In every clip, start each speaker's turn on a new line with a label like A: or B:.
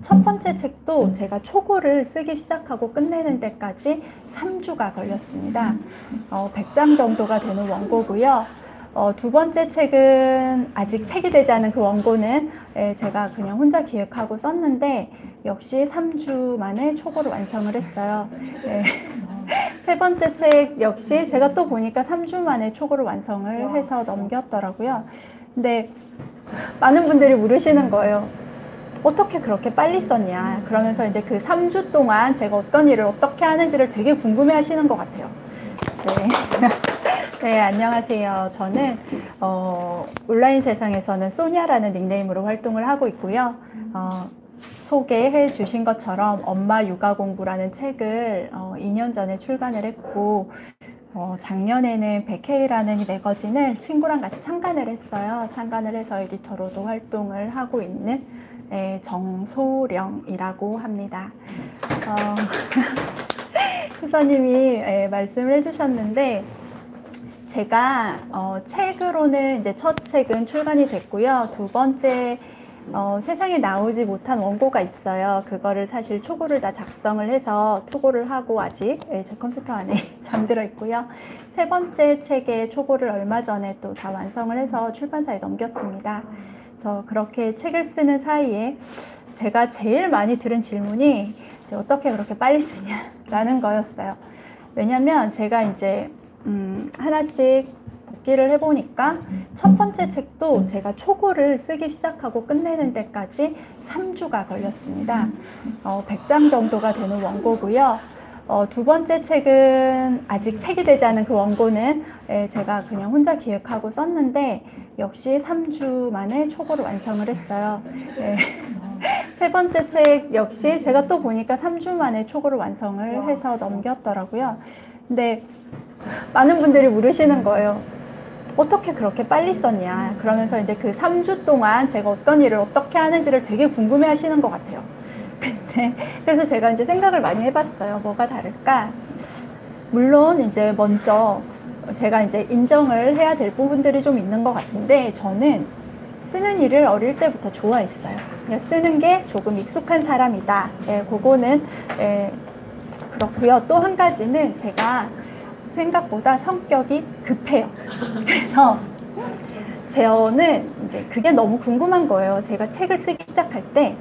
A: 첫 번째 책도 제가 초고를 쓰기 시작하고 끝내는 데까지 3주가 걸렸습니다. 100장 정도가 되는 원고고요. 두 번째 책은 아직 책이 되지 않은 그 원고는 제가 그냥 혼자 기획하고 썼는데 역시 3주 만에 초고를 완성을 했어요. 세 번째 책 역시 제가 또 보니까 3주 만에 초고를 완성을 해서 넘겼더라고요. 근데 많은 분들이 물으시는 거예요. 어떻게 그렇게 빨리 썼냐. 그러면서 이제 그 3주 동안 제가 어떤 일을 어떻게 하는지를 되게 궁금해 하시는 것 같아요. 네. 네, 안녕하세요. 저는 온라인 세상에서는 소냐라는 닉네임으로 활동을 하고 있고요. 소개해 주신 것처럼 엄마 육아 공부라는 책을 2년 전에 출간을 했고 작년에는 100K라는 이 매거진을 친구랑 같이 창간을 했어요. 창간을 해서 에디터로도 활동을 하고 있는 정소령이라고 합니다. 희서님이 말씀을 해주셨는데 제가 책으로는 이제 첫 책은 출간이 됐고요. 두 번째 세상에 나오지 못한 원고가 있어요. 그거를 사실 초고를 다 작성을 해서 투고를 하고 아직 제 컴퓨터 안에 잠들어 있고요. 세 번째 책의 초고를 얼마 전에 또 다 완성을 해서 출판사에 넘겼습니다. 저 그렇게 책을 쓰는 사이에 제가 제일 많이 들은 질문이 어떻게 그렇게 빨리 쓰냐라는 거였어요. 왜냐면 제가 이제 하나씩 복기를 해보니까 첫 번째 책도 제가 초고를 쓰기 시작하고 끝내는 데까지 3주가 걸렸습니다. 100장 정도가 되는 원고고요. 두 번째 책은 아직 책이 되지 않은 그 원고는 제가 그냥 혼자 기획하고 썼는데 역시 3주 만에 초고를 완성을 했어요. 세 번째 책 역시 제가 또 보니까 3주 만에 초고를 완성을 해서 넘겼더라고요. 근데 많은 분들이 물으시는 거예요. 어떻게 그렇게 빨리 썼냐. 그러면서 이제 그 3주 동안 제가 어떤 일을 어떻게 하는지를 되게 궁금해 하시는 것 같아요. 근데 그래서 제가 이제 생각을 많이 해봤어요. 뭐가 다를까? 물론 이제 먼저 제가 이제 인정을 해야 될 부분들이 좀 있는 것 같은데 저는 쓰는 일을 어릴 때부터 좋아했어요. 그냥 쓰는 게 조금 익숙한 사람이다. 그거는 그렇고요. 또 한 가지는 제가 생각보다 성격이 급해요. 그래서 저는 이제 그게 너무 궁금한 거예요. 제가 책을 쓰기 시작할 때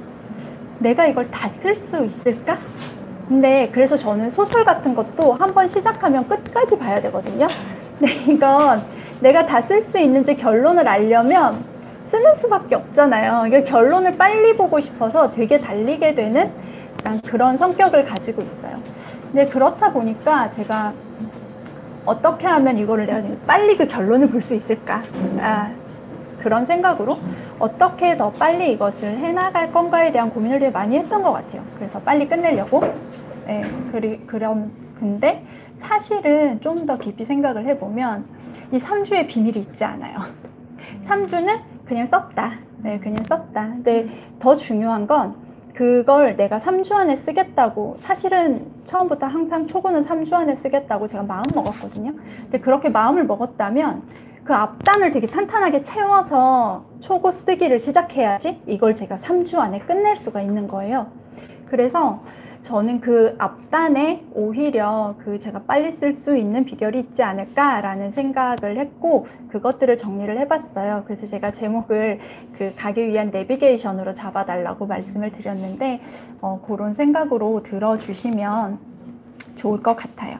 A: 내가 이걸 다 쓸 수 있을까? 근데 그래서 저는 소설 같은 것도 한번 시작하면 끝까지 봐야 되거든요. 근데 이건 내가 다 쓸 수 있는지 결론을 알려면 쓰는 수밖에 없잖아요. 이게 결론을 빨리 보고 싶어서 되게 달리게 되는 그런 성격을 가지고 있어요. 근데 그렇다 보니까 제가 어떻게 하면 이거를 내가 빨리 그 결론을 볼 수 있을까? 그런 생각으로 어떻게 더 빨리 이것을 해나갈 건가에 대한 고민을 되게 많이 했던 것 같아요. 그래서 빨리 끝내려고. 근데 사실은 좀 더 깊이 생각을 해보면 이 3주의 비밀이 있지 않아요. 3주는 그냥 썼다. 그냥 썼다. 근데 더 중요한 건 그걸 내가 3주 안에 쓰겠다고 사실은 처음부터 항상 초고는 3주 안에 쓰겠다고 제가 마음 먹었거든요. 근데 그렇게 마음을 먹었다면 그 앞단을 되게 탄탄하게 채워서 초고 쓰기를 시작해야지 이걸 제가 3주 안에 끝낼 수가 있는 거예요. 그래서 저는 그 앞단에 오히려 그 제가 빨리 쓸 수 있는 비결이 있지 않을까라는 생각을 했고 그것들을 정리를 해봤어요. 그래서 제가 제목을 그 가기 위한 내비게이션으로 잡아달라고 말씀을 드렸는데 그런 생각으로 들어주시면 좋을 것 같아요.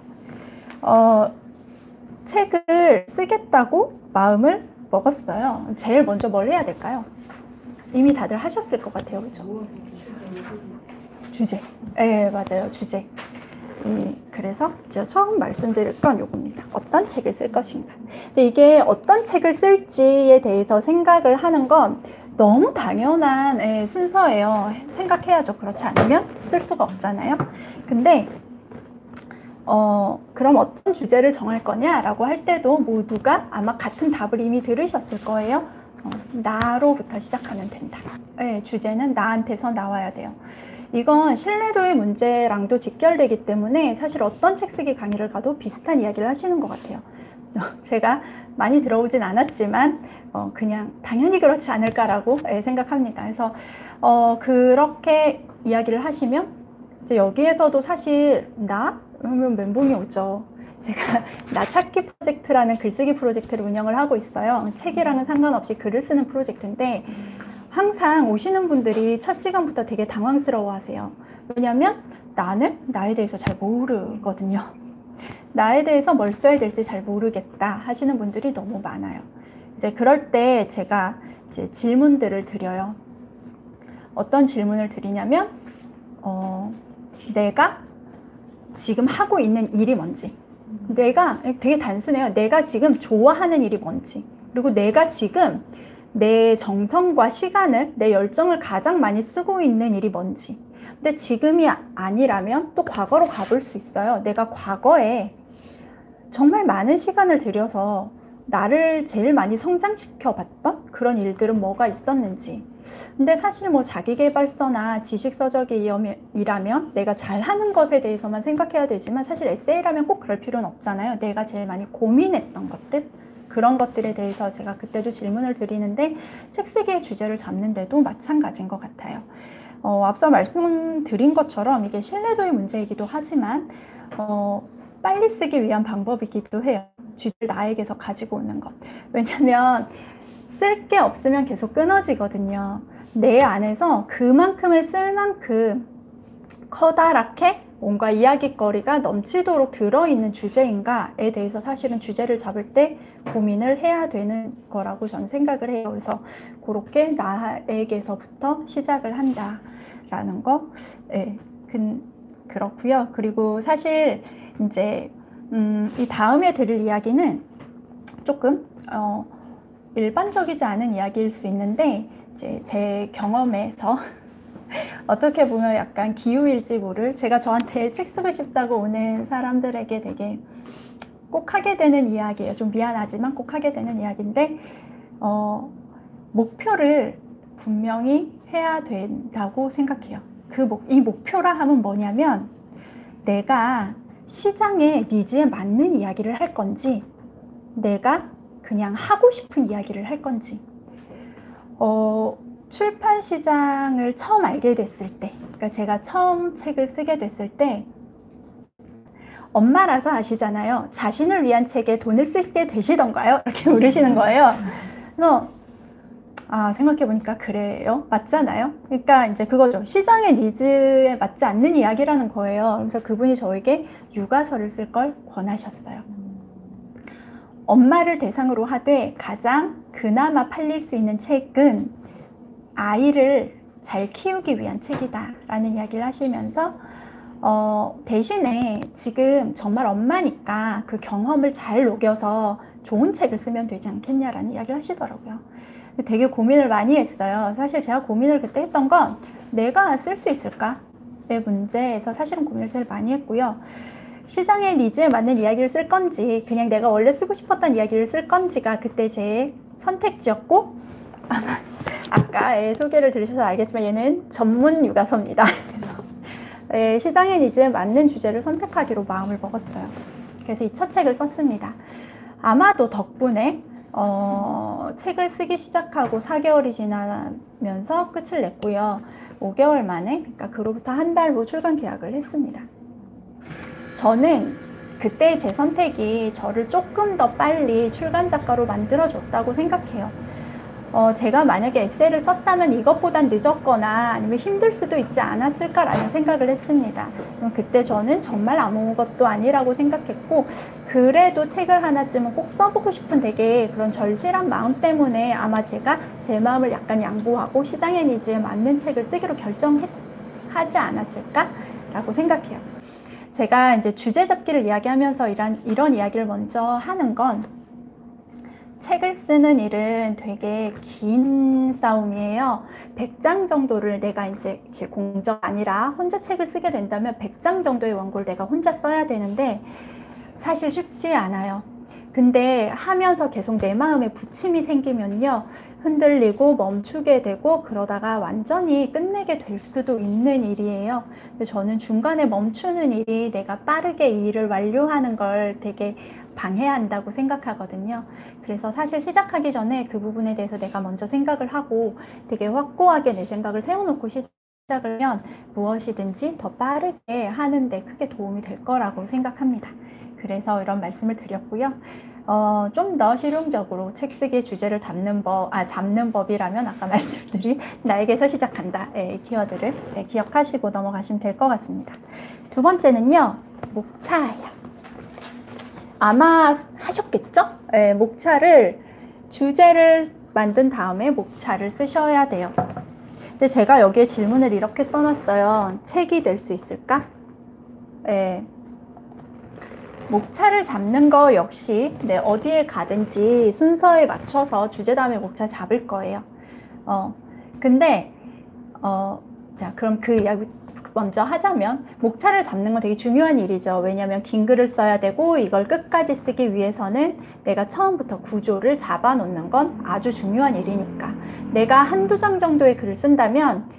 A: 책을 쓰겠다고 마음을 먹었어요. 제일 먼저 뭘 해야 될까요? 이미 다들 하셨을 것 같아요. 그죠? 주제. 네, 맞아요. 주제. 그래서 제가 처음 말씀드릴 건 이겁니다. 어떤 책을 쓸 것인가. 근데 이게 어떤 책을 쓸지에 대해서 생각을 하는 건 너무 당연한 순서예요. 생각해야죠. 그렇지 않으면 쓸 수가 없잖아요. 근데 그럼 어떤 주제를 정할 거냐라고 할 때도 모두가 아마 같은 답을 이미 들으셨을 거예요. 나로부터 시작하면 된다. 주제는 나한테서 나와야 돼요. 이건 신뢰도의 문제랑도 직결되기 때문에 사실 어떤 책 쓰기 강의를 가도 비슷한 이야기를 하시는 것 같아요. 제가 많이 들어오진 않았지만 그냥 당연히 그렇지 않을까라고 생각합니다. 그래서 그렇게 이야기를 하시면 이제 여기에서도 사실 나? 그러면 멘붕이 오죠. 제가 나 찾기 프로젝트라는 글쓰기 프로젝트를 운영을 하고 있어요. 책이랑은 상관없이 글을 쓰는 프로젝트인데 항상 오시는 분들이 첫 시간부터 되게 당황스러워 하세요. 왜냐면 나는 나에 대해서 잘 모르거든요. 나에 대해서 뭘 써야 될지 잘 모르겠다 하시는 분들이 너무 많아요. 이제 그럴 때 제가 이제 질문들을 드려요. 어떤 질문을 드리냐면 내가 지금 하고 있는 일이 뭔지, 내가 되게 단순해요. 내가 지금 좋아하는 일이 뭔지, 그리고 내가 지금 내 정성과 시간을, 내 열정을 가장 많이 쓰고 있는 일이 뭔지. 근데 지금이 아니라면 또 과거로 가볼 수 있어요. 내가 과거에 정말 많은 시간을 들여서 나를 제일 많이 성장시켜 봤던 그런 일들은 뭐가 있었는지. 근데 사실 뭐 자기계발서나 지식서적이라면 내가 잘하는 것에 대해서만 생각해야 되지만 사실 에세이라면 꼭 그럴 필요는 없잖아요. 내가 제일 많이 고민했던 것들, 그런 것들에 대해서 제가 그때도 질문을 드리는데 책 쓰기의 주제를 잡는데도 마찬가지인 것 같아요. 앞서 말씀드린 것처럼 이게 신뢰도의 문제이기도 하지만 빨리 쓰기 위한 방법이기도 해요. 주제를 나에게서 가지고 오는 것. 왜냐면 쓸 게 없으면 계속 끊어지거든요. 내 안에서 그만큼을 쓸 만큼 커다랗게 뭔가 이야기거리가 넘치도록 들어있는 주제인가에 대해서 사실은 주제를 잡을 때 고민을 해야 되는 거라고 저는 생각을 해요. 그래서 그렇게 나에게서부터 시작을 한다라는 거, 네, 그렇고요. 그리고 사실 이제 이 다음에 들을 이야기는 조금 일반적이지 않은 이야기일 수 있는데 이제 제 경험에서 어떻게 보면 약간 기우일지 모를, 제가 저한테 책 쓰고 싶다고 오는 사람들에게 되게 꼭 하게 되는 이야기예요. 좀 미안하지만 꼭 하게 되는 이야기인데 목표를 분명히 해야 된다고 생각해요. 이 목표라 하면 뭐냐면 내가 시장의 니즈에 맞는 이야기를 할 건지, 내가 그냥 하고 싶은 이야기를 할 건지. 출판 시장을 처음 알게 됐을 때, 그러니까 제가 처음 책을 쓰게 됐을 때 엄마라서 아시잖아요. 자신을 위한 책에 돈을 쓰게 되시던가요? 이렇게 물으시는 거예요. 그래서 생각해보니까 그래요. 맞잖아요. 그러니까 이제 그거죠. 시장의 니즈에 맞지 않는 이야기라는 거예요. 그래서 그분이 저에게 육아서를 쓸 걸 권하셨어요. 엄마를 대상으로 하되 가장 그나마 팔릴 수 있는 책은 아이를 잘 키우기 위한 책이다 라는 이야기를 하시면서 대신에 지금 정말 엄마니까 그 경험을 잘 녹여서 좋은 책을 쓰면 되지 않겠냐라는 이야기를 하시더라고요. 되게 고민을 많이 했어요. 사실 제가 고민을 그때 했던 건 내가 쓸 수 있을까의 문제에서 사실은 고민을 제일 많이 했고요. 시장의 니즈에 맞는 이야기를 쓸 건지 그냥 내가 원래 쓰고 싶었던 이야기를 쓸 건지가 그때 제 선택지였고, 아까 소개를 들으셔서 알겠지만 얘는 전문 육아서입니다. 그래서 시장의 니즈에 맞는 주제를 선택하기로 마음을 먹었어요. 그래서 이 첫 책을 썼습니다. 아마도 덕분에 책을 쓰기 시작하고 4개월이 지나면서 끝을 냈고요. 5개월 만에, 그러니까 그로부터 한 달 후 출간 계약을 했습니다. 저는 그때 제 선택이 저를 조금 더 빨리 출간 작가로 만들어줬다고 생각해요. 제가 만약에 에세이를 썼다면 이것보단 늦었거나 아니면 힘들 수도 있지 않았을까라는 생각을 했습니다. 그때 저는 정말 아무것도 아니라고 생각했고, 그래도 책을 하나쯤은 꼭 써보고 싶은 되게 그런 절실한 마음 때문에 아마 제가 제 마음을 약간 양보하고 시장의 니즈에 맞는 책을 쓰기로 결정하지 않았을까라고 생각해요. 제가 이제 주제 잡기를 이야기하면서 이런 이야기를 먼저 하는 건, 책을 쓰는 일은 되게 긴 싸움이에요. 100장 정도를 내가 이제 공적 아니라 혼자 책을 쓰게 된다면 100장 정도의 원고를 내가 혼자 써야 되는데 사실 쉽지 않아요. 근데 하면서 계속 내 마음에 부침이 생기면요, 흔들리고 멈추게 되고 그러다가 완전히 끝내게 될 수도 있는 일이에요. 근데 저는 중간에 멈추는 일이 내가 빠르게 이 일을 완료하는 걸 되게 방해한다고 생각하거든요. 그래서 사실 시작하기 전에 그 부분에 대해서 내가 먼저 생각을 하고 되게 확고하게 내 생각을 세워놓고 시작을 하면 무엇이든지 더 빠르게 하는데 크게 도움이 될 거라고 생각합니다. 그래서 이런 말씀을 드렸고요. 좀 더 실용적으로 책 쓰기의 주제를 잡는 법이라면 아까 말씀드린 나에게서 시작한다. 이 키워드를 기억하시고 넘어가시면 될 것 같습니다. 두 번째는요, 목차예요. 아마 하셨겠죠? 목차를, 주제를 만든 다음에 목차를 쓰셔야 돼요. 근데 제가 여기에 질문을 이렇게 써놨어요. 책이 될 수 있을까? 목차를 잡는 거 역시 어디에 가든지 순서에 맞춰서 주제 다음에 목차 잡을 거예요. 근데 자, 그럼 그 이야기 먼저 하자면, 목차를 잡는 건 되게 중요한 일이죠. 왜냐하면 긴 글을 써야 되고 이걸 끝까지 쓰기 위해서는 내가 처음부터 구조를 잡아 놓는 건 아주 중요한 일이니까. 내가 한두 장 정도의 글을 쓴다면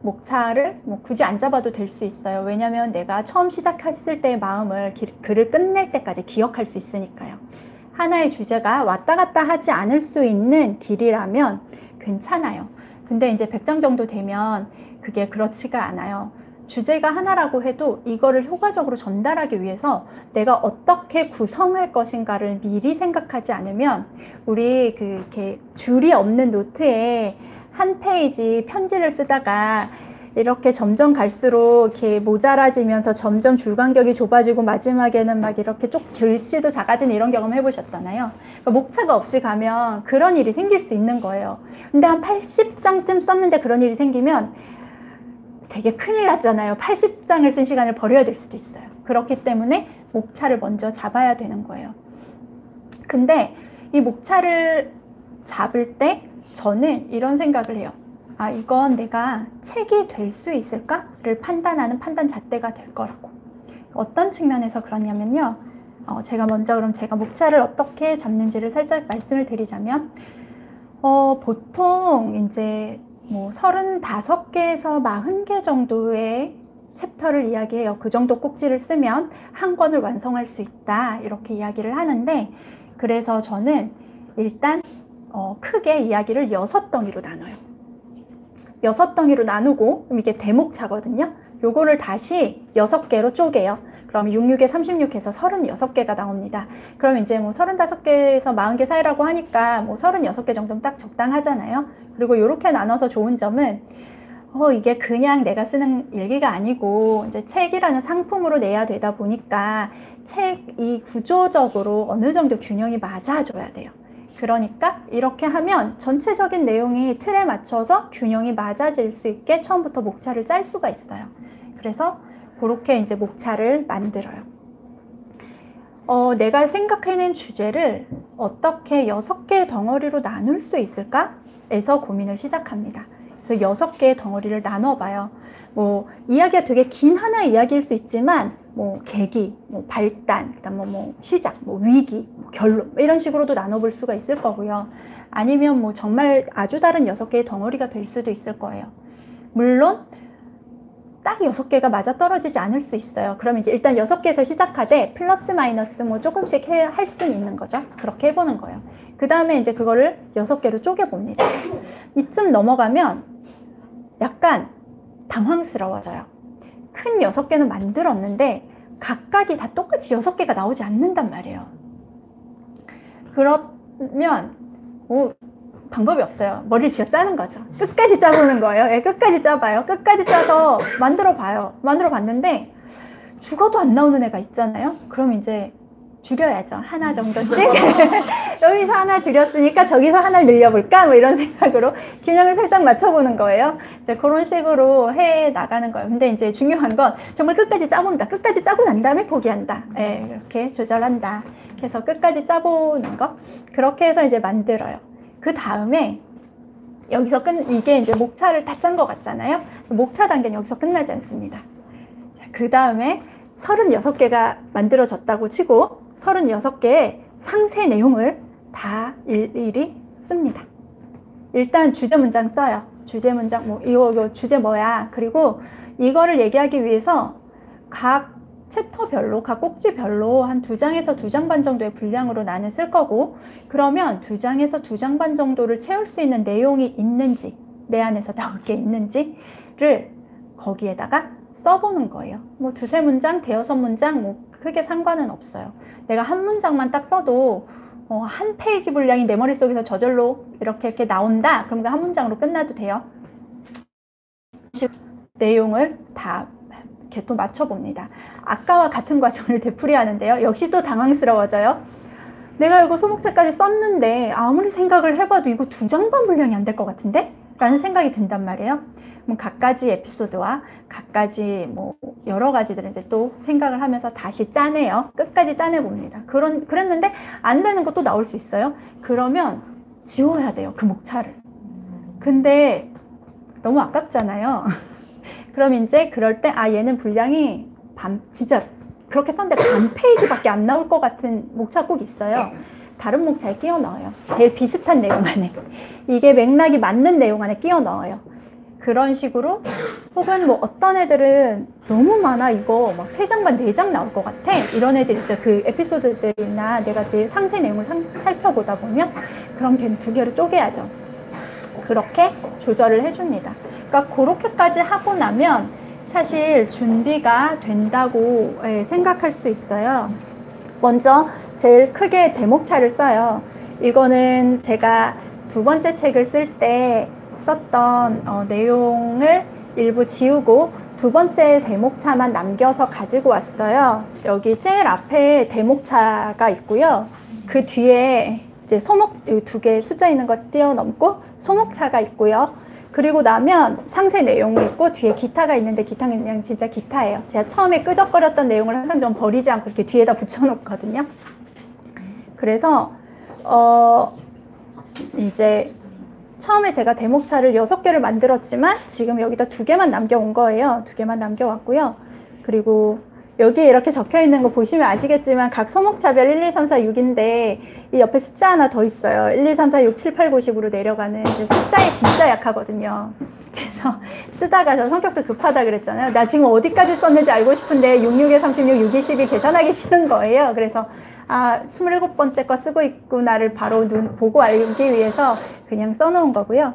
A: 목차를 굳이 안 잡아도 될 수 있어요. 왜냐하면 내가 처음 시작했을 때의 마음을 글을 끝낼 때까지 기억할 수 있으니까요. 하나의 주제가 왔다 갔다 하지 않을 수 있는 길이라면 괜찮아요. 근데 이제 100장 정도 되면 그게 그렇지가 않아요. 주제가 하나라고 해도 이거를 효과적으로 전달하기 위해서 내가 어떻게 구성할 것인가를 미리 생각하지 않으면, 우리 이렇게 줄이 없는 노트에 한 페이지 편지를 쓰다가 이렇게 점점 갈수록 이렇게 모자라지면서 점점 줄 간격이 좁아지고 마지막에는 막 이렇게 글씨도 작아지는 이런 경험 해보셨잖아요. 그러니까 목차가 없이 가면 그런 일이 생길 수 있는 거예요. 근데 한 80장쯤 썼는데 그런 일이 생기면 되게 큰일 났잖아요. 80장을 쓴 시간을 버려야 될 수도 있어요. 그렇기 때문에 목차를 먼저 잡아야 되는 거예요. 근데 이 목차를 잡을 때 저는 이런 생각을 해요. 이건 내가 책이 될 수 있을까를 판단하는 판단 잣대가 될 거라고. 어떤 측면에서 그러냐면요. 제가 목차를 어떻게 잡는지를 살짝 말씀을 드리자면, 보통 이제 35개에서 40개 정도의 챕터를 이야기해요. 그 정도 꼭지를 쓰면 한 권을 완성할 수 있다, 이렇게 이야기를 하는데, 그래서 저는 일단 크게 이야기를 6덩이로 나눠요. 6덩이로 나누고, 그럼 이게 대목차거든요. 요거를 다시 6개로 쪼개요. 그럼 66에 36 해서 36개가 나옵니다. 그럼 이제 35개에서 40개 사이라고 하니까 36개 정도면 딱 적당하잖아요. 그리고 이렇게 나눠서 좋은 점은, 이게 그냥 내가 쓰는 일기가 아니고 이제 책이라는 상품으로 내야 되다 보니까 책이 구조적으로 어느 정도 균형이 맞아줘야 돼요. 그러니까 이렇게 하면 전체적인 내용이 틀에 맞춰서 균형이 맞아질 수 있게 처음부터 목차를 짤 수가 있어요. 그래서 그렇게 이제 목차를 만들어요. 내가 생각해낸 주제를 어떻게 6개의 덩어리로 나눌 수 있을까에서 고민을 시작합니다. 그래서 6개의 덩어리를 나눠봐요. 이야기가 되게 긴 하나의 이야기일 수 있지만, 계기, 발단, 그다음 시작, 위기, 결론, 이런 식으로도 나눠볼 수가 있을 거고요. 아니면 정말 아주 다른 6개의 덩어리가 될 수도 있을 거예요. 물론 딱 6개가 맞아 떨어지지 않을 수 있어요. 그럼 이제 일단 6개에서 시작하되 플러스 마이너스 조금씩 할 수는 있는 거죠. 그렇게 해보는 거예요. 그 다음에 이제 그거를 6개로 쪼개봅니다. 이쯤 넘어가면 약간 당황스러워져요. 큰 6개는 만들었는데 각각이 다 똑같이 6개가 나오지 않는단 말이에요. 그러면 방법이 없어요. 머리를 쥐어 짜는 거죠. 끝까지 짜보는 거예요. 끝까지 짜봐요. 끝까지 짜서 만들어봐요. 만들어봤는데 죽어도 안 나오는 애가 있잖아요. 그럼 이제 줄여야죠. 하나 정도씩. 여기서 하나 줄였으니까 저기서 하나를 늘려볼까? 이런 생각으로 균형을 살짝 맞춰보는 거예요. 이제 그런 식으로 해 나가는 거예요. 근데 이제 중요한 건 정말 끝까지 짜본다. 끝까지 짜고 난 다음에 포기한다. 이렇게 조절한다. 그래서 끝까지 짜보는 거. 그렇게 해서 이제 만들어요. 그 다음에 여기서 이게 이제 목차를 다 짠 것 같잖아요. 목차 단계는 여기서 끝나지 않습니다. 그 다음에 36개가 만들어졌다고 치고 36개의 상세 내용을 다 일일이 씁니다. 일단 주제 문장 써요. 주제 문장, 이거 주제 뭐야. 그리고 이거를 얘기하기 위해서 각 챕터별로, 각 꼭지별로 한 2장에서 2장 반 정도의 분량으로 나는 쓸 거고, 그러면 2장에서 2장 반 정도를 채울 수 있는 내용이 있는지, 내 안에서 나올 게 있는지를 거기에다가 써보는 거예요. 뭐 두세 문장, 대여섯 문장 뭐 크게 상관은 없어요. 내가 한 문장만 딱 써도 한 페이지 분량이 내 머릿속에서 저절로 이렇게 나온다. 그러면 한 문장으로 끝나도 돼요. 내용을 다 이렇게 또 맞춰봅니다. 아까와 같은 과정을 되풀이하는데요. 역시 또 당황스러워져요. 내가 이거 소목차까지 썼는데 아무리 생각을 해봐도 이거 2장반 분량이 안 될 것 같은데? 라는 생각이 든단 말이에요. 그럼 각가지 에피소드와 각가지 뭐 여러 가지들을 이제 또 생각을 하면서 다시 짜내요. 끝까지 짜내봅니다. 그랬는데 안 되는 것도 나올 수 있어요. 그러면 지워야 돼요. 그 목차를. 근데 너무 아깝잖아요. 그럼 이제 그럴 때 얘는 분량이 진짜 그렇게 썼는데 반 페이지밖에 안 나올 것 같은 목차 꼭 있어요. 다른 목차에 끼워 넣어요. 제일 비슷한 내용 안에. 이게 맥락이 맞는 내용 안에 끼워 넣어요. 그런 식으로. 혹은 뭐 어떤 애들은 너무 많아, 이거 막 3장 반 4장 나올 것 같아, 이런 애들이 있어요. 그 에피소드들이나 내가 내 상세 내용을 살펴보다 보면 그럼 걔는 2개로 쪼개야죠. 그렇게 조절을 해줍니다. 그러니까 그렇게까지 하고 나면 사실 준비가 된다고 생각할 수 있어요. 먼저 제일 크게 대목차를 써요. 이거는 제가 2번째 책을 쓸 때 썼던 내용을 일부 지우고 2번째 대목차만 남겨서 가지고 왔어요. 여기 제일 앞에 대목차가 있고요. 그 뒤에 이제 소목 2개 숫자 있는 거 띄어넘고 소목차가 있고요. 그리고 나면 상세 내용이 있고 뒤에 기타가 있는데 기타는 그냥 진짜 기타예요. 제가 처음에 끄적거렸던 내용을 항상 좀 버리지 않고 이렇게 뒤에다 붙여놓거든요. 그래서 이제 처음에 제가 대목차를 6개를 만들었지만 지금 여기다 2개만 남겨온 거예요. 2개만 남겨왔고요. 그리고 여기 이렇게 적혀 있는 거 보시면 아시겠지만 각 소목차별 1, 2, 3, 4, 6인데 이 옆에 숫자 하나 더 있어요. 1, 2, 3, 4, 6, 7, 8, 9, 10으로 내려가는. 숫자에 진짜 약하거든요. 그래서 쓰다가 저 성격도 급하다 그랬잖아요. 나 지금 어디까지 썼는지 알고 싶은데 6, 6에 36, 6, 2, 12 계산하기 싫은 거예요. 그래서 27번째 거 쓰고 있구나를 바로 보고 알기 위해서 그냥 써놓은 거고요.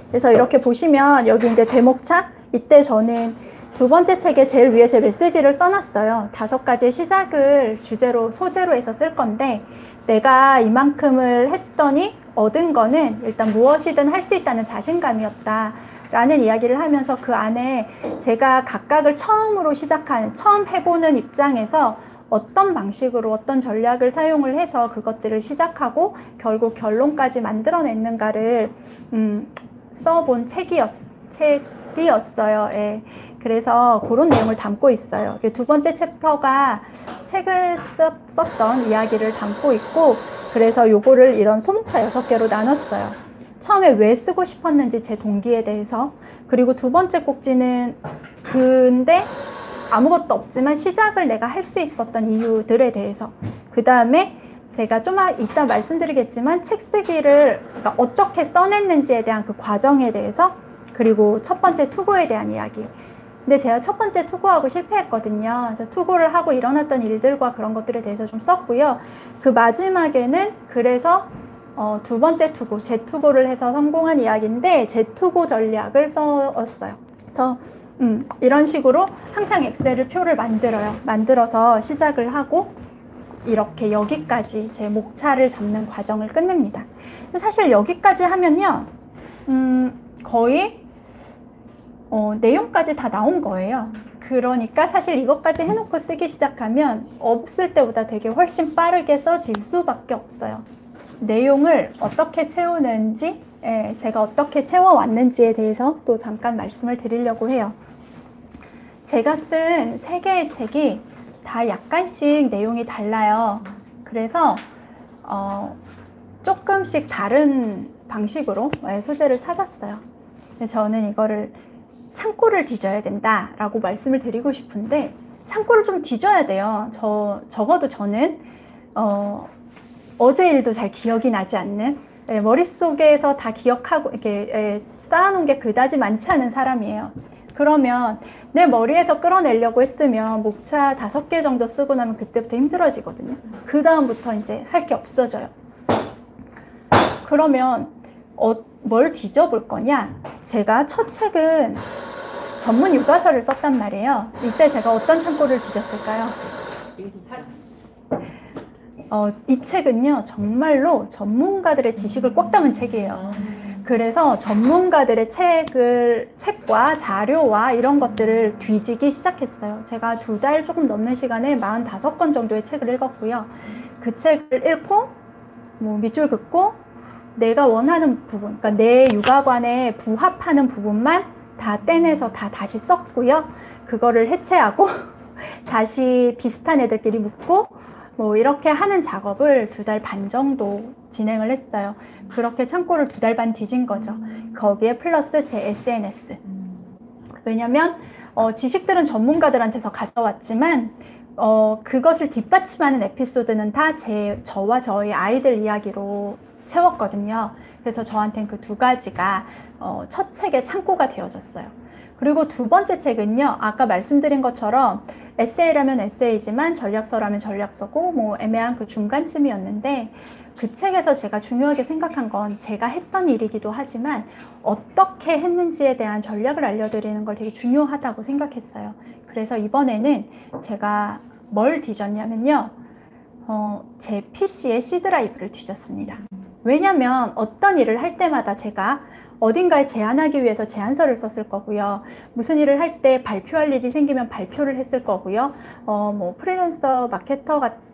A: 그래서 이렇게 보시면 여기 이제 대목차, 이때 저는 2번째 책에 제일 위에 제 메시지를 써놨어요. 5가지의 시작을 소재로 해서 쓸 건데, 내가 이만큼을 했더니 얻은 거는 일단 무엇이든 할 수 있다는 자신감이었다 라는 이야기를 하면서 그 안에 제가 각각을 처음 해보는 입장에서 어떤 방식으로 어떤 전략을 사용을 해서 그것들을 시작하고 결국 결론까지 만들어냈는가를 써본 책이었어요. 예. 그래서 그런 내용을 담고 있어요. 2번째 챕터가 책을 썼던 이야기를 담고 있고, 그래서 요거를 이런 소목차 6개로 나눴어요. 처음에 왜 쓰고 싶었는지 제 동기에 대해서, 그리고 2번째 꼭지는 근데 아무것도 없지만 시작을 내가 할 수 있었던 이유들에 대해서, 그 다음에 제가 좀 이따 말씀드리겠지만 책 쓰기를 그러니까 어떻게 써냈는지에 대한 그 과정에 대해서, 그리고 첫 번째 투고에 대한 이야기. 근데 제가 첫 번째 투고하고 실패했거든요. 그래서 투고를 하고 일어났던 일들과 그런 것들에 대해서 좀 썼고요. 그 마지막에는 그래서 2번째 투고, 재투고를 해서 성공한 이야기인데 재투고 전략을 썼어요. 그래서 이런 식으로 항상 엑셀을 표를 만들어서 시작을 하고 이렇게 여기까지 제 목차를 잡는 과정을 끝냅니다. 사실 여기까지 하면요, 거의 내용까지 다 나온 거예요. 그러니까 사실 이것까지 해놓고 쓰기 시작하면 없을 때보다 되게 훨씬 빠르게 써질 수밖에 없어요. 내용을 어떻게 채우는지, 제가 어떻게 채워왔는지에 대해서 또 잠깐 말씀을 드리려고 해요. 제가 쓴 3개의 책이 다 약간씩 내용이 달라요. 그래서 조금씩 다른 방식으로 소재를 찾았어요. 저는 이거를 창고를 뒤져야 된다라고 말씀을 드리고 싶은데, 창고를 좀 뒤져야 돼요. 적어도 저는 어제 일도 잘 기억이 나지 않는, 머릿속에서 다 기억하고 이렇게 쌓아놓은 게 그다지 많지 않은 사람이에요. 그러면 내 머리에서 끌어내려고 했으면 목차 5개 정도 쓰고 나면 그때부터 힘들어지거든요. 그 다음부터 이제 할 게 없어져요. 그러면 뭘 뒤져볼 거냐? 제가 첫 책은 전문 육아서를 썼단 말이에요. 이때 제가 어떤 창고를 뒤졌을까요? 이 책은요, 정말로 전문가들의 지식을 꽉 담은 책이에요. 그래서 전문가들의 책과 자료와 이런 것들을 뒤지기 시작했어요. 제가 2달 조금 넘는 시간에 45권 정도의 책을 읽었고요. 그 책을 읽고, 밑줄 긋고, 내가 원하는 부분, 그러니까 내 육아관에 부합하는 부분만 다 떼내서 다시 썼고요. 그거를 해체하고, 다시 비슷한 애들끼리 묶고, 이렇게 하는 작업을 2달 반 정도 진행을 했어요. 그렇게 창고를 2달 반 뒤진 거죠. 거기에 플러스 제 SNS. 왜냐면 지식들은 전문가들한테서 가져왔지만 그것을 뒷받침하는 에피소드는 다 저와 저희 아이들 이야기로 채웠거든요. 그래서 저한테는 그 2가지가 첫 책의 창고가 되어졌어요. 그리고 2번째 책은요, 아까 말씀드린 것처럼 에세이라면 에세이지만 전략서라면 전략서고 애매한 그 중간쯤이었는데, 그 책에서 제가 중요하게 생각한 건 제가 했던 일이기도 하지만 어떻게 했는지에 대한 전략을 알려드리는 걸 되게 중요하다고 생각했어요. 그래서 이번에는 제가 뭘 뒤졌냐면요, 제 PC의 C 드라이브를 뒤졌습니다. 왜냐면 어떤 일을 할 때마다 제가 어딘가에 제안하기 위해서 제안서를 썼을 거고요. 무슨 일을 할 때 발표할 일이 생기면 발표를 했을 거고요. 프리랜서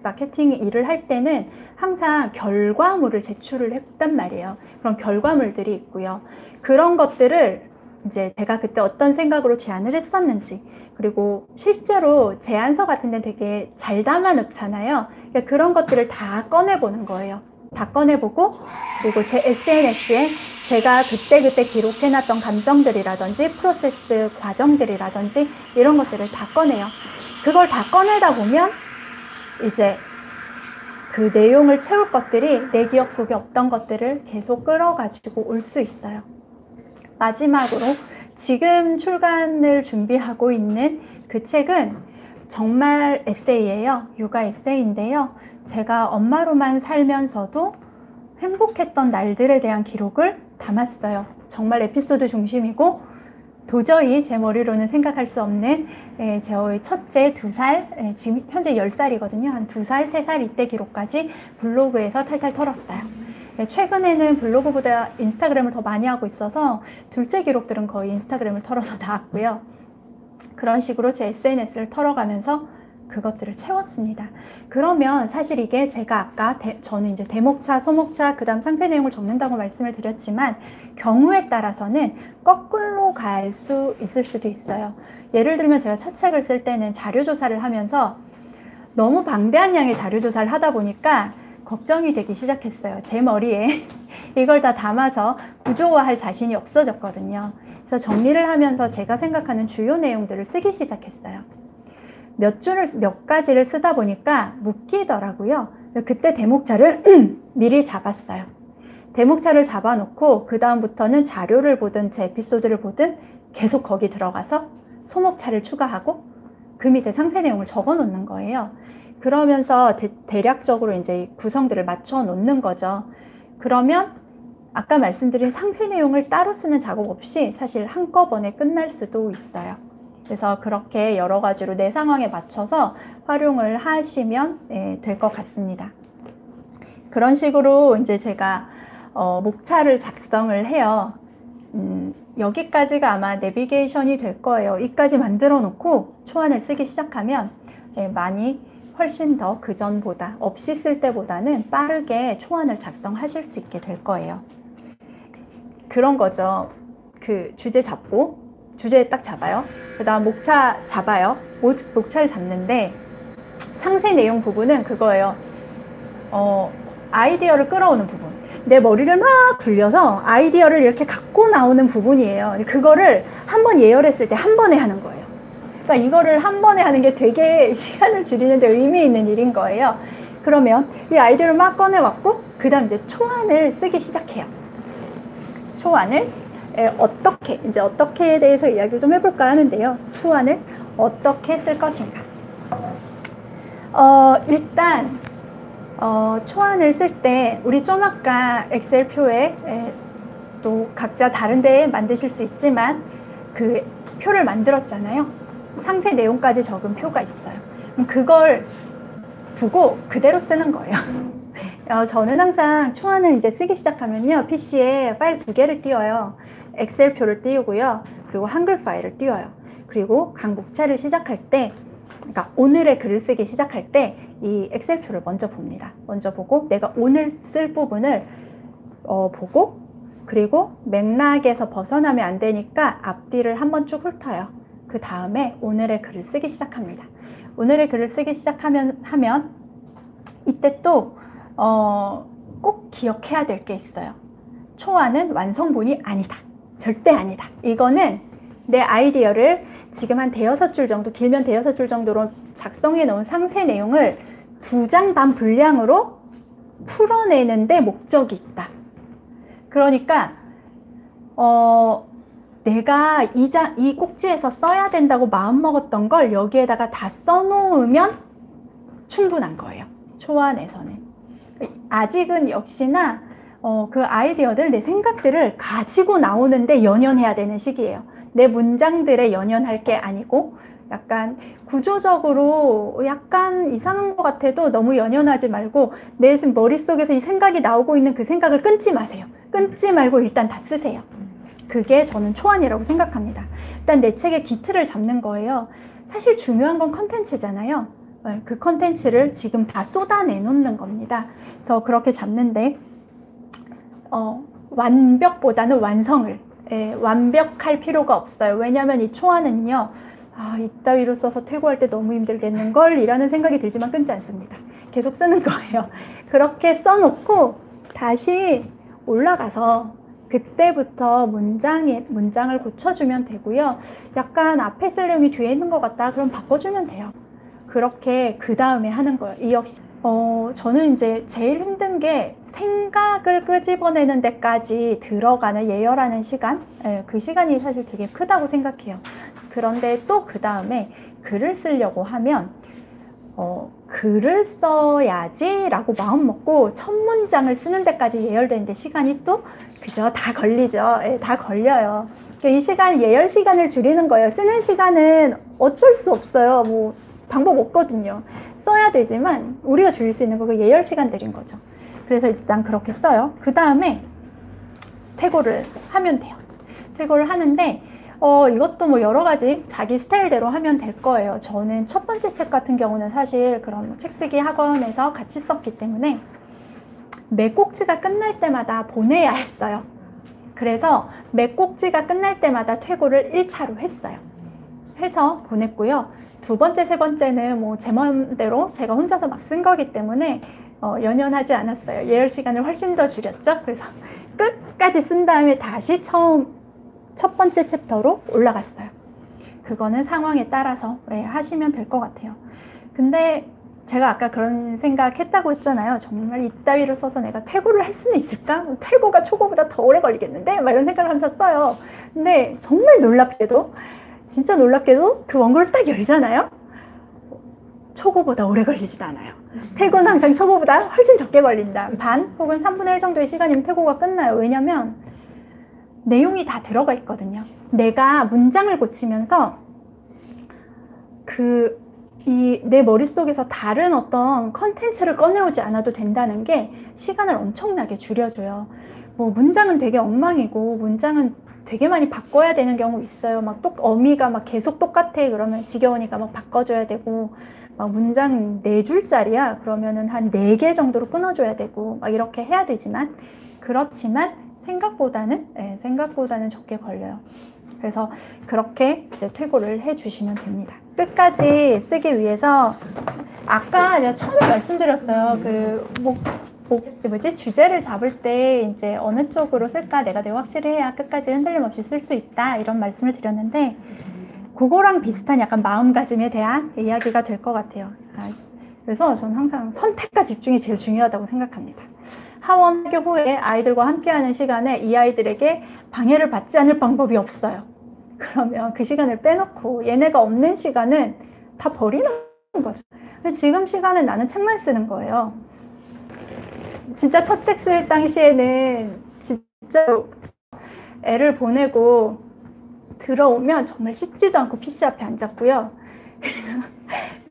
A: 마케팅 일을 할 때는 항상 결과물을 제출을 했단 말이에요. 그런 결과물들이 있고요. 그런 것들을 이제 제가 그때 어떤 생각으로 제안을 했었는지, 그리고 실제로 제안서 같은 데는 되게 잘 담아 놓잖아요. 그러니까 그런 것들을 다 꺼내보는 거예요. 다 꺼내보고, 그리고 제 SNS에 제가 그때 기록해놨던 감정들이라든지 프로세스 과정들이라든지 이런 것들을 다 꺼내요. 그걸 다 꺼내다 보면 이제 그 내용을 채울 것들이 내 기억 속에 없던 것들을 계속 끌어가지고 올 수 있어요. 마지막으로 지금 출간을 준비하고 있는 그 책은 정말 에세이예요. 육아 에세이인데요. 제가 엄마로만 살면서도 행복했던 날들에 대한 기록을 담았어요. 정말 에피소드 중심이고 도저히 제 머리로는 생각할 수 없는 저희 첫째 2살, 지금 현재 10살이거든요. 한 2살, 3살 이때 기록까지 블로그에서 탈탈 털었어요. 최근에는 블로그보다 인스타그램을 더 많이 하고 있어서 둘째 기록들은 거의 인스타그램을 털어서 나왔고요. 그런 식으로 제 SNS를 털어가면서 그것들을 채웠습니다. 그러면 사실 이게 제가 아까 저는 이제 대목차, 소목차, 그 다음 상세 내용을 적는다고 말씀을 드렸지만 경우에 따라서는 거꾸로 갈 수 있을 수도 있어요. 예를 들면 제가 첫 책을 쓸 때는 자료조사를 하면서 너무 방대한 양의 자료조사를 하다 보니까 걱정이 되기 시작했어요. 제 머리에 이걸 다 담아서 구조화할 자신이 없어졌거든요. 그래서 정리를 하면서 제가 생각하는 주요 내용들을 쓰기 시작했어요. 몇 가지를 쓰다 보니까 묶이더라고요. 그때 대목차를 미리 잡았어요. 대목차를 잡아놓고 그 다음부터는 자료를 보든 제 에피소드를 보든 계속 거기 들어가서 소목차를 추가하고 그 밑에 상세 내용을 적어 놓는 거예요. 그러면서 대략적으로 이제 구성들을 맞춰 놓는 거죠. 그러면 아까 말씀드린 상세 내용을 따로 쓰는 작업 없이 사실 한꺼번에 끝날 수도 있어요. 그래서 그렇게 여러 가지로 내 상황에 맞춰서 활용을 하시면 될 것 같습니다. 그런 식으로 이제 제가 목차를 작성을 해요. 여기까지가 아마 내비게이션이 될 거예요. 이까지 만들어 놓고 초안을 쓰기 시작하면 많이 훨씬 더 그전보다 없이 쓸 때보다는 빠르게 초안을 작성하실 수 있게 될 거예요. 그런 거죠. 그 주제 잡고 주제 딱 잡아요. 그 다음 목차 잡아요. 목차를 잡는데 상세 내용 부분은 그거예요. 아이디어를 끌어오는 부분. 내 머리를 막 굴려서 아이디어를 이렇게 갖고 나오는 부분이에요. 그거를 한 번 예열했을 때 한 번에 하는 거예요. 그러니까 이거를 한 번에 하는 게 되게 시간을 줄이는데 의미 있는 일인 거예요. 그러면 이 아이디어를 막 꺼내왔고 그 다음 이제 초안을 쓰기 시작해요. 초안을 어떻게에 대해서 이야기를 좀 해볼까 하는데요. 초안을 어떻게 쓸 것인가. 일단 초안을 쓸 때 우리 좀 아까 엑셀 표에 또 각자 다른 데에 만드실 수 있지만 그 표를 만들었잖아요. 상세 내용까지 적은 표가 있어요. 그걸 두고 그대로 쓰는 거예요. 저는 항상 초안을 이제 쓰기 시작하면요, PC에 파일 2개를 띄워요. 엑셀표를 띄우고요, 그리고 한글 파일을 띄워요. 그리고 강북차를 시작할 때, 그러니까 오늘의 글을 쓰기 시작할 때 이 엑셀표를 먼저 봅니다. 먼저 보고 내가 오늘 쓸 부분을 보고, 그리고 맥락에서 벗어나면 안 되니까 앞뒤를 한번 쭉 훑어요. 그 다음에 오늘의 글을 쓰기 시작합니다. 오늘의 글을 쓰기 시작하면 이때 또 꼭 기억해야 될 게 있어요. 초안은 완성본이 아니다. 절대 아니다. 이거는 내 아이디어를 지금 한 5줄 정도, 길면 5줄 정도로 작성해 놓은 상세 내용을 2장 반 분량으로 풀어내는데 목적이 있다. 그러니까 내가 이 꼭지에서 써야 된다고 마음먹었던 걸 여기에다가 다 써놓으면 충분한 거예요. 초안에서는. 아직은 역시나 그 아이디어들, 내 생각들을 가지고 나오는데 연연해야 되는 시기예요. 내 문장들에 연연할 게 아니고, 약간 구조적으로 약간 이상한 것 같아도 너무 연연하지 말고, 내 머릿속에서 이 생각이 나오고 있는 그 생각을 끊지 마세요. 끊지 말고 일단 다 쓰세요. 그게 저는 초안이라고 생각합니다. 일단 내 책의 기틀을 잡는 거예요. 사실 중요한 건 컨텐츠잖아요. 그 컨텐츠를 지금 다 쏟아내 놓는 겁니다. 그래서 그렇게 잡는데 완벽보다는 완성을, 완벽할 필요가 없어요. 왜냐하면 이 초안은요, 이따위로 써서 퇴고할 때 너무 힘들겠는걸 이라는 생각이 들지만 끊지 않습니다. 계속 쓰는 거예요. 그렇게 써놓고 다시 올라가서 그때부터 문장을 고쳐주면 되고요. 약간 앞에 쓸 내용이 뒤에 있는 것 같다, 그럼 바꿔주면 돼요. 그렇게 그 다음에 하는 거예요. 이 역시 저는 이제 제일 힘든 게 생각을 끄집어내는 데까지 들어가는 예열하는 시간, 그 시간이 사실 되게 크다고 생각해요. 그런데 또 그 다음에 글을 쓰려고 하면 글을 써야지 라고 마음 먹고 첫 문장을 쓰는 데까지 예열되는데 시간이 또 그죠? 다 걸리죠. 다 걸려요. 이 시간, 예열 시간을 줄이는 거예요. 쓰는 시간은 어쩔 수 없어요. 뭐 방법 없거든요. 써야 되지만 우리가 줄일 수 있는 거 그 예열 시간들인 거죠. 그래서 일단 그렇게 써요. 그 다음에 퇴고를 하면 돼요. 퇴고를 하는데 이것도 뭐 여러 가지 자기 스타일대로 하면 될 거예요. 저는 첫 번째 책 같은 경우는 사실 그런 책 쓰기 학원에서 같이 썼기 때문에 매 꼭지가 끝날 때마다 보내야 했어요. 그래서 매 꼭지가 끝날 때마다 퇴고를 1차로 했어요. 해서 보냈고요. 두 번째, 세 번째는 뭐 제 마음대로 제가 혼자서 막 쓴 거기 때문에 연연하지 않았어요. 예열 시간을 훨씬 더 줄였죠. 그래서 끝까지 쓴 다음에 다시 첫 번째 챕터로 올라갔어요. 그거는 상황에 따라서 하시면 될 것 같아요. 근데 제가 아까 그런 생각했다고 했잖아요. 정말 이따위로 써서 내가 퇴고를 할 수는 있을까? 퇴고가 초고보다 더 오래 걸리겠는데? 막 이런 생각을 하면서 써요. 근데 정말 놀랍게도, 진짜 놀랍게도 그 원고를 딱 열잖아요. 초고보다 오래 걸리지도 않아요. 퇴고는 항상 초고보다 훨씬 적게 걸린다. 반 혹은 3분의 1 정도의 시간이면 퇴고가 끝나요. 왜냐면 내용이 다 들어가 있거든요. 내가 문장을 고치면서 내 머릿속에서 다른 어떤 컨텐츠를 꺼내오지 않아도 된다는 게 시간을 엄청나게 줄여줘요. 뭐 문장은 되게 엉망이고 문장은 되게 많이 바꿔야 되는 경우 있어요. 막 어미가 막 계속 똑같아 그러면 지겨우니까 막 바꿔줘야 되고, 막 문장 4줄짜리야 그러면은 한 4개 정도로 끊어줘야 되고 막 이렇게 해야 되지만, 그렇지만 생각보다는 적게 걸려요. 그래서 그렇게 이제 퇴고를 해주시면 됩니다. 끝까지 쓰기 위해서 아까 제가 처음에 말씀드렸어요. 주제를 잡을 때 이제 어느 쪽으로 쓸까 내가 되게 확실히 해야 끝까지 흔들림 없이 쓸 수 있다 이런 말씀을 드렸는데, 그거랑 비슷한 약간 마음가짐에 대한 이야기가 될 것 같아요. 그래서 저는 항상 선택과 집중이 제일 중요하다고 생각합니다. 하원 학교 후에 아이들과 함께하는 시간에 이 아이들에게 방해를 받지 않을 방법이 없어요. 그러면 그 시간을 빼놓고 얘네가 없는 시간은 다 버리는 거죠. 지금 시간은 나는 책만 쓰는 거예요. 진짜 첫 책 쓸 당시에는 진짜 애를 보내고 들어오면 정말 씻지도 않고 PC 앞에 앉았고요.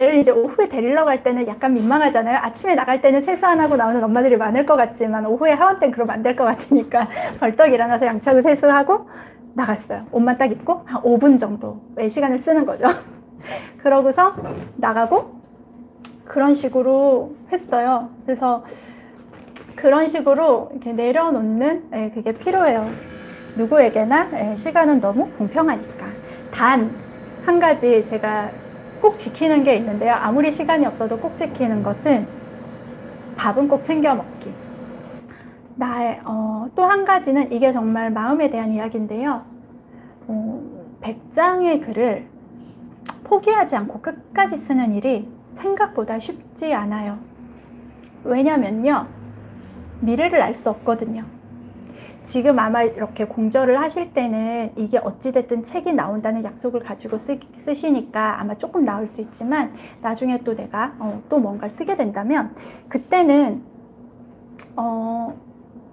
A: 얘를 이제 오후에 데리러 갈 때는 약간 민망하잖아요. 아침에 나갈 때는 세수 안 하고 나오는 엄마들이 많을 것 같지만 오후에 하원 때는 그러면 안 될 것 같으니까 벌떡 일어나서 양치하고 세수하고 나갔어요. 옷만 딱 입고 한 5분 정도의 시간을 쓰는 거죠. 그러고서 나가고 그런 식으로 했어요. 그래서 그런 식으로 이렇게 내려놓는 그게 필요해요. 누구에게나 시간은 너무 공평하니까. 단 한 가지 제가 꼭 지키는 게 있는데요. 아무리 시간이 없어도 꼭 지키는 것은 밥은 꼭 챙겨 먹기. 또 한 가지는 이게 정말 마음에 대한 이야기인데요. 100장의 글을 포기하지 않고 끝까지 쓰는 일이 생각보다 쉽지 않아요. 왜냐면요, 미래를 알 수 없거든요. 지금 아마 이렇게 공저를 하실 때는 이게 어찌됐든 책이 나온다는 약속을 가지고 쓰시니까 아마 조금 나을 수 있지만 나중에 또 내가 또 뭔가를 쓰게 된다면 그때는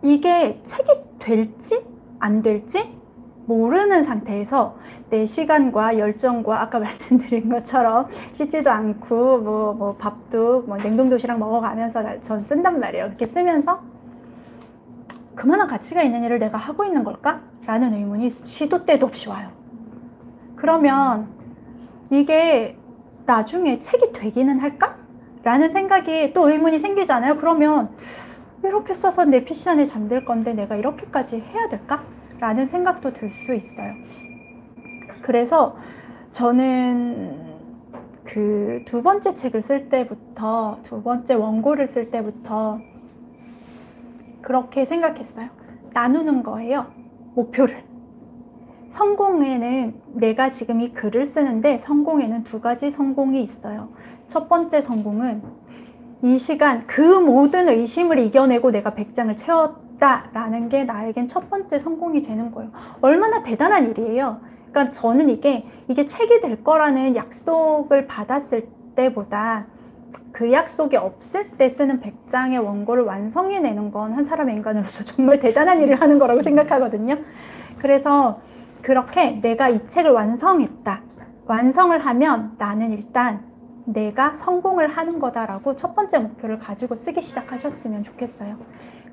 A: 이게 책이 될지 안 될지 모르는 상태에서 내 시간과 열정과 아까 말씀드린 것처럼 씻지도 않고 뭐 밥도 냉동 도시락 먹어가면서 전 쓴단 말이에요. 이렇게 쓰면서 그만한 가치가 있는 일을 내가 하고 있는 걸까? 라는 의문이 시도 때도 없이 와요. 그러면 이게 나중에 책이 되기는 할까? 라는 생각이 또 의문이 생기잖아요. 그러면 이렇게 써서 내 PC 안에 잠들 건데 내가 이렇게까지 해야 될까? 라는 생각도 들 수 있어요. 그래서 저는 그 두 번째 책을 쓸 때부터, 두 번째 원고를 쓸 때부터 그렇게 생각했어요. 나누는 거예요. 목표를. 성공에는 내가 지금 이 글을 쓰는데 성공에는 두 가지 성공이 있어요. 첫 번째 성공은 이 시간 그 모든 의심을 이겨내고 내가 100장을 채웠다라는 게 나에겐 첫 번째 성공이 되는 거예요. 얼마나 대단한 일이에요. 그러니까 저는 이게 책이 될 거라는 약속을 받았을 때보다 그 약속이 없을 때 쓰는 100장의 원고를 완성해내는 건 한 사람의 인간으로서 정말 대단한 일을 하는 거라고 생각하거든요. 그래서 그렇게 내가 이 책을 완성했다. 완성을 하면 나는 일단 내가 성공을 하는 거다라고 첫 번째 목표를 가지고 쓰기 시작하셨으면 좋겠어요.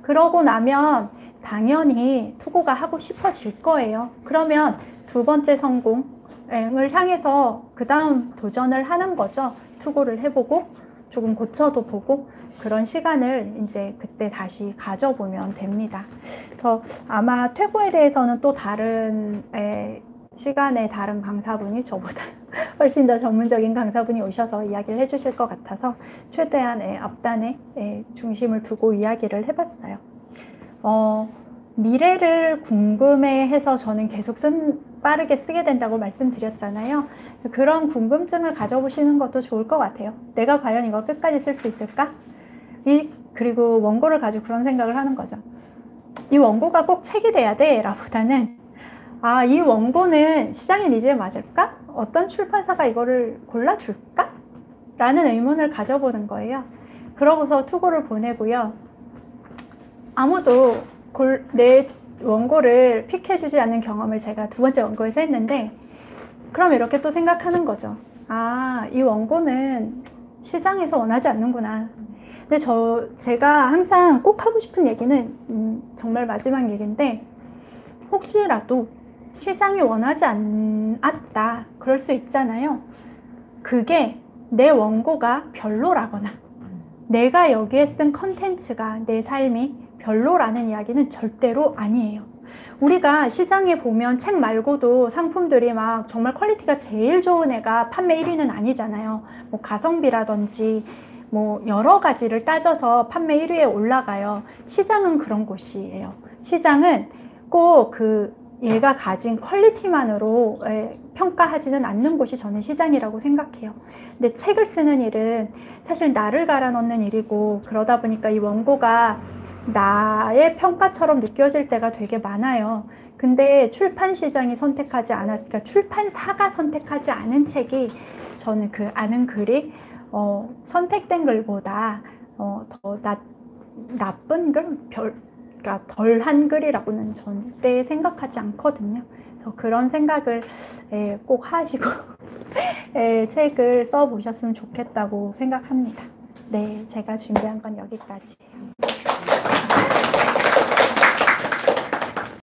A: 그러고 나면 당연히 투고가 하고 싶어질 거예요. 그러면 두 번째 성공을 향해서 그 다음 도전을 하는 거죠. 투고를 해보고 조금 고쳐도 보고 그런 시간을 이제 그때 다시 가져보면 됩니다. 그래서 아마 퇴고에 대해서는 또 다른 시간에 다른 강사분이 저보다 훨씬 더 전문적인 강사분이 오셔서 이야기를 해주실 것 같아서 최대한 앞단에 중심을 두고 이야기를 해봤어요. 미래를 궁금해해서 저는 계속 빠르게 쓰게 된다고 말씀드렸잖아요. 그런 궁금증을 가져보시는 것도 좋을 것 같아요. 내가 과연 이걸 끝까지 쓸 수 있을까? 그리고 원고를 가지고 그런 생각을 하는 거죠. 이 원고가 꼭 책이 돼야 돼 라보다는 이 원고는 시장의 니즈에 맞을까? 어떤 출판사가 이거를 골라줄까? 라는 의문을 가져보는 거예요. 그러고서 투고를 보내고요. 아무도 내 원고를 픽해주지 않는 경험을 제가 두 번째 원고에서 했는데 그럼 이렇게 또 생각하는 거죠. 이 원고는 시장에서 원하지 않는구나. 근데 제가 항상 꼭 하고 싶은 얘기는 정말 마지막 얘기인데 혹시라도 시장이 원하지 않았다. 그럴 수 있잖아요. 그게 내 원고가 별로라거나 내가 여기에 쓴 컨텐츠가 내 삶이 별로라는 이야기는 절대로 아니에요. 우리가 시장에 보면 책 말고도 상품들이 막 정말 퀄리티가 제일 좋은 애가 판매 1위는 아니잖아요. 뭐 가성비라든지 뭐 여러 가지를 따져서 판매 1위에 올라가요. 시장은 그런 곳이에요. 시장은 꼭 얘가 가진 퀄리티만으로 평가하지는 않는 곳이 저는 시장이라고 생각해요. 근데 책을 쓰는 일은 사실 나를 갈아 넣는 일이고 그러다 보니까 이 원고가 나의 평가처럼 느껴질 때가 되게 많아요. 근데 출판 시장이 그러니까 출판사가 선택하지 않은 책이 저는 그 아는 글이 선택된 글보다 더 나쁜 글, 그러니까 덜한 글이라고는 절대 생각하지 않거든요. 그런 생각을 꼭 하시고 책을 써보셨으면 좋겠다고 생각합니다. 네, 제가 준비한 건 여기까지예요.